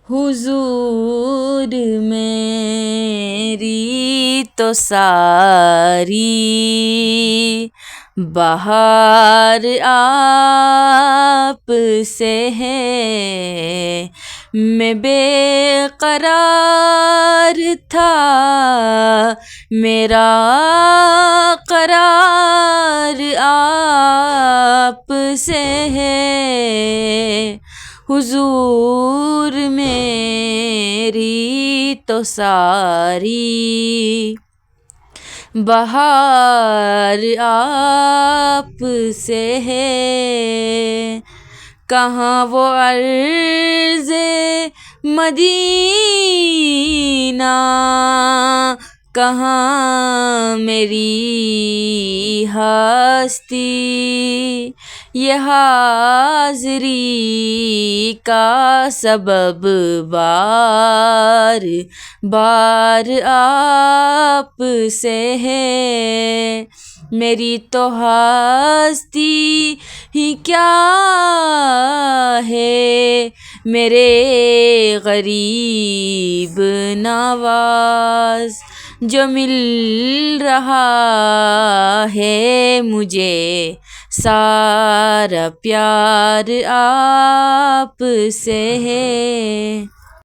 حضور میری تو ساری بہار آپ سے ہے، میں بے قرار تھا میرا قرار آپ سے ہے، حضور میری تو ساری بہار آپ سے ہے، کہاں وہ عرض مدینہ، کہاں میری ہستی، یہ حاضری کا سبب بار بار آپ سے ہے، میری تو ہستی ہی کیا ہے میرے غریب نواز، جو مل رہا ہے مجھے سارا پیار آپ سے ہے۔